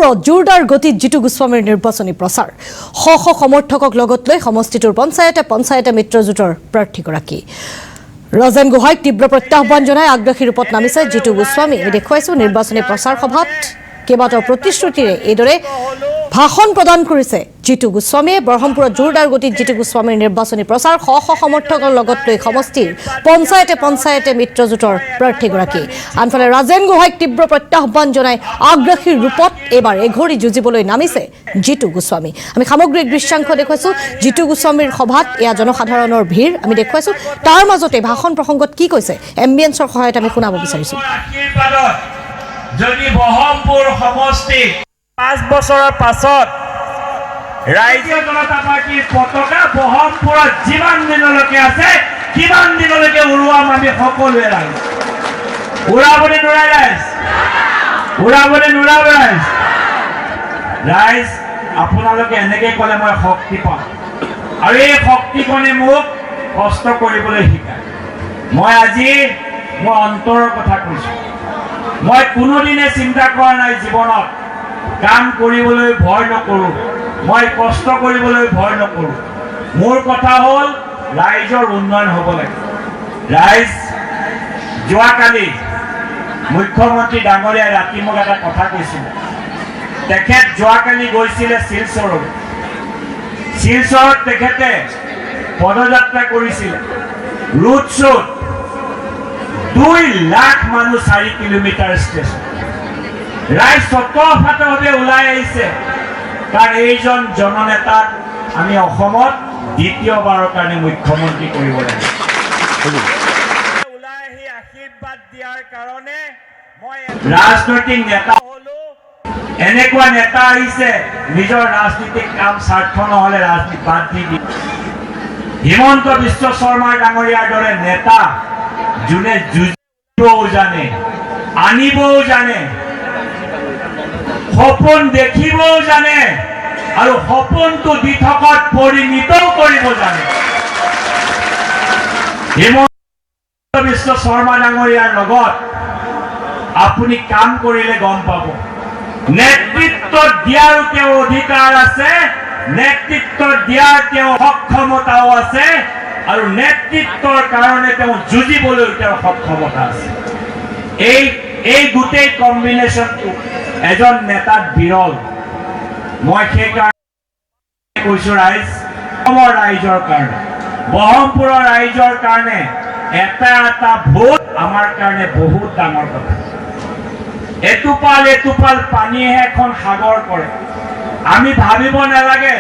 বহৰমপুৰত জোৰদাৰ গতিত জিতু গোস্বামীৰ নিৰ্বাচনী প্ৰচাৰ শ শ সমৰ্থকক লগত লৈ সমষ্টিটোৰ পঞ্চায়তে মিত্ৰজোঁটৰ প্ৰাৰ্থীগৰাকী ৰাজেন গোহাঁইক তীব্ৰ প্ৰত্যাহ্বান জনাই আগ্ৰাসী ৰূপত নামিছে জিতু গোস্বামী। আমি দেখুৱাইছো নিৰ্বাচনী প্ৰচাৰ সভাত কেইবাটাও প্ৰতিশ্ৰুতিৰে এইদৰে ভাষণ প্ৰদান কৰিছে জিতু গোস্বামীয়ে। বহৰমপুৰত জোৰদাৰ গতিত জিতু গোস্বামীৰ নিৰ্বাচনী প্ৰচাৰ শ শ সমৰ্থকৰ লগত লৈ সমষ্টিৰ পঞ্চায়তে মিত্ৰজোঁটৰ প্ৰাৰ্থীগৰাকী। আনফালে ৰাজেন গোহাঁইক তীব্ৰ প্ৰত্যাহ্বান জনাই আগ্ৰাসীৰ ৰূপত এইবাৰ এঘৰি যুঁজিবলৈ নামিছে জিতু গোস্বামী। আমি সামগ্ৰিক দৃশ্যাংশ দেখুৱাইছো জিতু গোস্বামীৰ সভাত এয়া জনসাধাৰণৰ ভিৰ আমি দেখুৱাইছো। তাৰ মাজতে ভাষণ প্ৰসংগত কি কৈছে এম্বিয়েন্সৰ সহায়ত আমি শুনাব বিচাৰিছো। যদি বহৰমপুৰ সমষ্টি 5 বছৰৰ পাছত ৰাজ্য জনতা পাৰ্টিৰ পতাকা বহৰমপুৰত যিমান দিনলৈকে আছে কিমান দিনলৈকে উৰুৱাম আমি সকলোৱে ৰাইজ। উৰাবনে নোৰাই ৰাইজ? উৰাবনে নোৰাব ৰাইজ? ৰাইজ আপোনালোকে এনেকৈ ক'লে মই শক্তি পাম আৰু এই শক্তিকণে মোক কষ্ট কৰিবলৈ শিকায়। মই আজি মোৰ অন্তৰৰ কথা কৈছোঁ। মই কোনোদিনে চিন্তা কৰা নাই জীৱনত কাম কৰিবলৈ ভয় নকৰোঁ, মই কষ্ট কৰিবলৈ ভয় নকৰোঁ। মোৰ কথা হ'ল ৰাইজৰ উন্নয়ন হ'ব লাগে। ৰাইজ যোৱাকালি মুখ্যমন্ত্ৰী ডাঙৰীয়াই ৰাতি মোক এটা কথা কৈছিলে। তেখেত যোৱাকালি গৈছিলে শিলচৰলৈ। শিলচৰত তেখেতে পদযাত্ৰা কৰিছিলে, ৰোড শ্ব'ত 2 লাখ মানুহ 4 কিলোমিটাৰ ষ্টেচন। ৰাইজ স্বতঃস্ফূৰ্তভাৱে ওলাই আহিছে, কাৰণ এইজন জননেতাক আমি অসমত দ্বিতীয়বাৰৰ কাৰণে মুখ্যমন্ত্ৰী কৰিব লাগে। ওলাই আহি আশীৰ্বাদ দিয়াৰ কাৰণে মই ৰাজনৈতিক নেতা হ'লো। এনেকুৱা নেতা আহিছে নিজৰ ৰাজনীতিক কাম স্বাৰ্থ নহ'লে ৰাজনীতি বাদ দি দিয়ে। হিমন্ত বিশ্ব শৰ্মা ডাঙৰীয়াৰ দৰে নেতা যোনে যুঁজিবও জানে, আনিবও জানে, সপোন দেখিবও জানে আৰু সপোনটো দি থকাত পৰিণীতও কৰিব জানে। হিমন্ত বিশ্ব শৰ্মা ডাঙৰীয়াৰ লগত আপুনি কাম কৰিলে গম পাব, নেতৃত্ব দিয়াৰ তেওঁ অধিকাৰ আছে, নেতৃত্ব দিয়াৰ তেওঁ সক্ষমতাও আছে আৰু নেতৃত্বৰ কাৰণে তেওঁ যুঁজিবলৈ তেওঁৰ সক্ষমতা আছে। এই গোটেই কম্বিনেশ্যনটো এজন নেতাত বিৰল। মই সেইকাৰণে কৈছোঁ ৰাইজ, অসমৰ ৰাইজৰ কাৰণে, বহৰমপুৰৰ ৰাইজৰ কাৰণে এটা ভোট আমাৰ কাৰণে বহুত ডাঙৰ কথা। এটোপাল পানীহে এখন সাগৰ কৰে। আমি ভাবিব নালাগে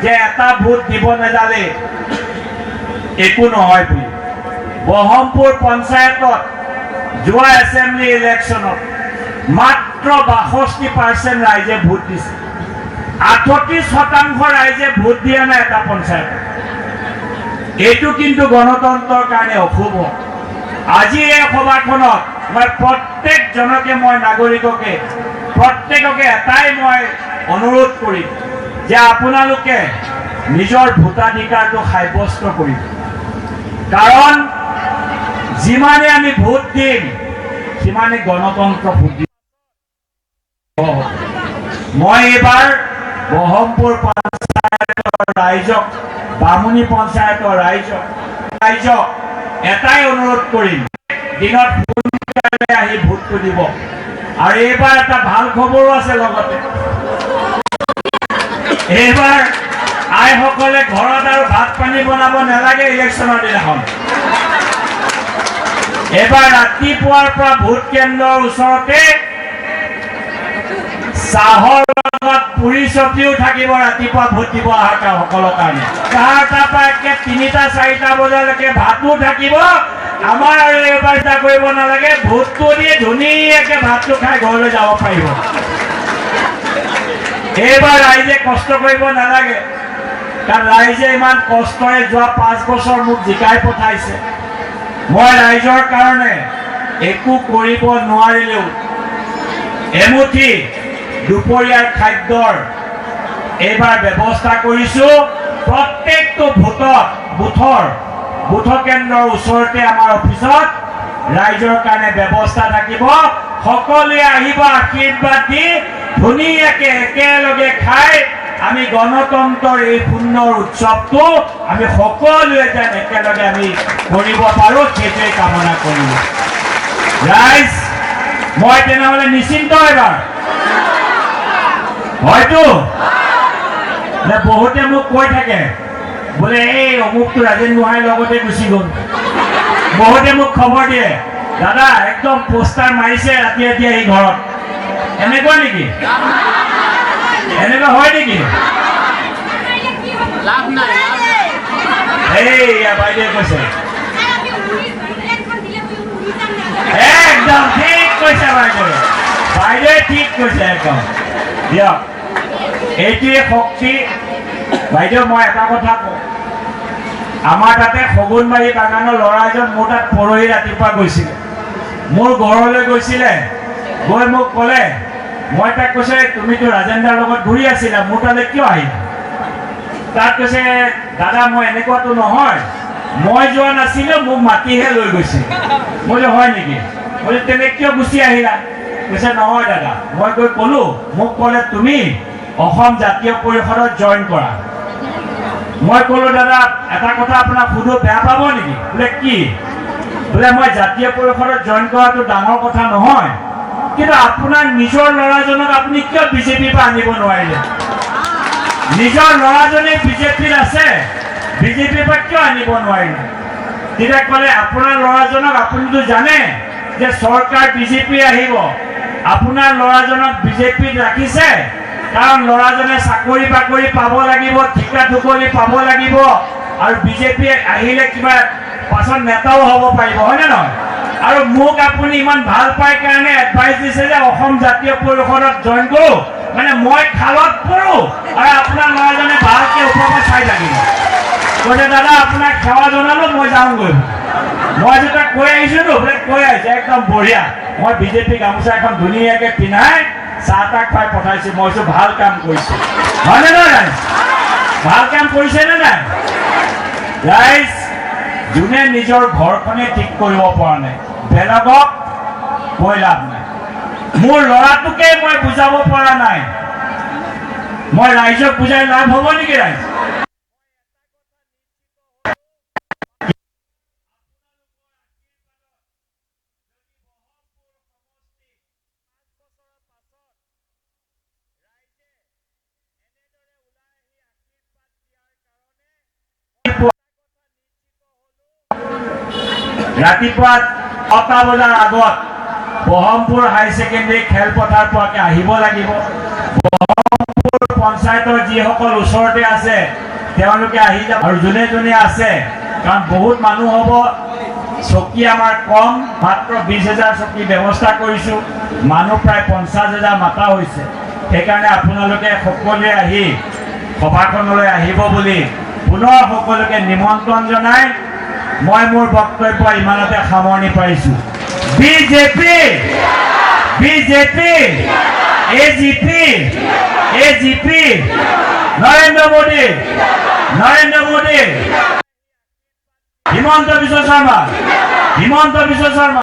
যে এটা ভোট দিব নাযালে একো নহয় বুলি। বহৰমপুৰ পঞ্চায়তত যোৱা এছেম্বলি ইলেকশ্যনত মাত্ৰ 62% ৰাইজে ভোট দিছে। 38% ৰাইজে ভোট দিয়া নাই এটা পঞ্চায়ত। এইটো কিন্তু গণতন্ত্ৰৰ কাৰণে অশুভ। আজি এই সভাখনত মই প্ৰত্যেকজনকে মই নাগৰিককে প্ৰত্যেককে এটাই মই অনুৰোধ কৰিম যে আপোনালোকে নিজৰ ভোটাধিকাৰটো সাব্যস্ত কৰিব। কাৰণ যিমানে আমি ভোট দিম সিমানে গণতন্ত্ৰ ভোট দিম। মই এইবাৰ বহৰমপুৰ পঞ্চায়তৰ ৰাইজক, বামুণী পঞ্চায়তৰ ৰাইজক এটাই অনুৰোধ কৰিম, দিনত সোনকালে আহি ভোটটো দিব। আৰু এইবাৰ এটা ভাল খবৰো আছে লগতে। এইবাৰ আইসকলে ঘৰত আৰু ভাত পানী বনাব নালাগে ইলেকশ্যনৰ দিনাখন। এবাৰ ৰাতিপুৱাৰ পৰা ভোট কেন্দ্ৰৰ ওচৰতে চাহৰ লগত পুৰি চব্জিও থাকিব ৰাতিপুৱা ভোট দিব অহা সকলৰ কাৰণে। 4টাৰ পৰা একে 3টা-4টা বজালৈকে ভাতো থাকিব। আমাৰ আৰু এইবাৰ এটা কৰিব নালাগে, ভোটটো দি ধুনীয়াকে ভাতটো খাই ঘৰলৈ যাব পাৰিব। এইবাৰ ৰাইজে কষ্ট কৰিব নালাগে, কাৰণ ৰাইজে ইমান কষ্টৰে যোৱা 5 বছৰ মোক জিকাই পঠাইছে। মই ৰাইজৰ কাৰণে একো কৰিব নোৱাৰিলেও এমুঠি দুপৰীয়াৰ খাদ্যৰ এইবাৰ ব্যৱস্থা কৰিছোঁ। প্ৰত্যেকটো বুথ কেন্দ্ৰৰ ওচৰতে আমাৰ অফিচত ৰাইজৰ কাৰণে ব্যৱস্থা থাকিব। সকলোৱে আহিব আশীৰ্বাদ দি ধুনীয়াকে একেলগে খাই আমি গণতন্ত্ৰৰ এই সুন্দৰ উৎসৱটো আমি সকলোৱে যেন একেলগে আমি কৰিব পাৰোঁ সেইটোৱে কামনা কৰিম ৰাইজ মই তেনেহ'লে নিশ্চিন্ত এবাৰ হয়তো বহুতে মোক কৈ থাকে বোলে এই অমুকটো ৰাজেন গোহাঁইৰ লগতে গুচি গ'ল বহুতে মোক খবৰ দিয়ে দাদা একদম পোষ্টাৰ মাৰিছে ৰাতি ৰাতি আহি ঘৰত এনেকুৱা নেকি এনেকুৱা হয় নেকি এইয়া বাইদেৱে কৈছে একদম ঠিক কৈছে বাইদেৱে বাইদেৱে ঠিক কৈছে একদম দিয়ক এইটোৱে শক্তি বাইদেউ মই এটা কথা কওঁ আমাৰ তাতে শগুনবাৰী বাগানৰ ল'ৰা এজন মোৰ তাত পৰহি ৰাতিপুৱা গৈছিলে মোৰ ঘৰলৈ গৈছিলে গৈ মোক ক'লে মই তাক কৈছে তুমিতো ৰাজেন্দ্ৰৰ লগত ঘূৰি আছিলা মোৰ তালৈ কিয় আহিলা তাক কৈছে দাদা মই এনেকুৱাটো নহয় মই যোৱা নাছিলোঁ মোক মাতিহে লৈ গৈছিল মই হয় নেকি বোলে তেনে কিয় গুচি আহিলা কৈছে নহয় দাদা মই গৈ ক'লোঁ মোক ক'লে তুমি অসম জাতীয় পৰিষদত জইন কৰা মই ক'লোঁ দাদা এটা কথা আপোনাক সুধো বেয়া পাব নেকি বোলে কি বোলে মই জাতীয় পৰিষদত জইন কৰাটো ডাঙৰ কথা নহয় কিন্তু আপোনাৰ নিজৰ ল'ৰাজনক আপুনি কিয় বিজেপিৰ পৰা আনিব নোৱাৰিলে নিজৰ ল'ৰাজনে বিজেপিত আছে বিজেপিৰ পৰা কিয় আনিব নোৱাৰিলে তেতিয়া ক'লে আপোনাৰ ল'ৰাজনক আপুনিতো জানে যে চৰকাৰ বিজেপি আহিব আপোনাৰ ল'ৰাজনক বিজেপিত ৰাখিছে কাৰণ ল'ৰাজনে চাকৰি বাকৰি পাব লাগিব ঠিকা ঠুকলি পাব লাগিব আৰু বিজেপি আহিলে কিবা পাছত নেতাও হ'ব পাৰিব হয়নে নহয় আৰু মোক আপুনি ইমান ভাল পায় কাৰণে এডভাইচ দিছে যে অসম জাতীয় পৰিষদত জইন কৰোঁ মানে মই খালত পৰোঁ আৰু আপোনাৰ ল'ৰাজনে ভালকৈ ওপৰৰ পৰা চাই থাকিব কৈছে দাদা আপোনাক সেৱা জনালোঁ মই যাওঁগৈ মই যেতিয়া কৈ আহিছিলোঁ বোলে কৈ আহিছে একদম বঢ়িয়া মই বিজেপি গামোচা এখন ধুনীয়াকৈ পিন্ধাই চাহ তাহ খুৱাই পঠাইছোঁ মই কৈছোঁ ভাল কাম কৰিছোঁ হয়নে নহয় ৰাইজ ভাল কাম কৰিছেনে নাই ৰাইজ যোনে নিজৰ ঘৰখনে ঠিক কৰিব পৰা নাই বেলেগক কৈ লাভ নাই মোৰ ল'ৰাটোকে মই বুজাব পৰা নাই মই ৰাইজক বুজাই লাভ হ'ব নেকি ৰাইজ ৰাতিপুৱা 6টা বজাৰ আগত বহমপুৰ হাই ছেকেণ্ডেৰী খেলপথাৰ পোৱাকৈ আহিব লাগিব বহমপুৰ পঞ্চায়তৰ যিসকল ওচৰতে আছে তেওঁলোকে আহি যাব আৰু যোনে যোনে আছে কাৰণ বহুত মানুহ হ'ব চকী আমাৰ কম মাত্ৰ 20,000 চকী ব্যৱস্থা কৰিছোঁ মানুহ প্ৰায় 50,000 মাতা হৈছে সেইকাৰণে আপোনালোকে সকলোৱে আহি সভাখনলৈ আহিব বুলি পুনৰ সকলোকে নিমন্ত্ৰণ জনাই মই মোৰ বক্তব্য ইমানতে সামৰণি পাৰিছোঁ BJP BJP AGP Narendra Modi Himanta Biswa Sharma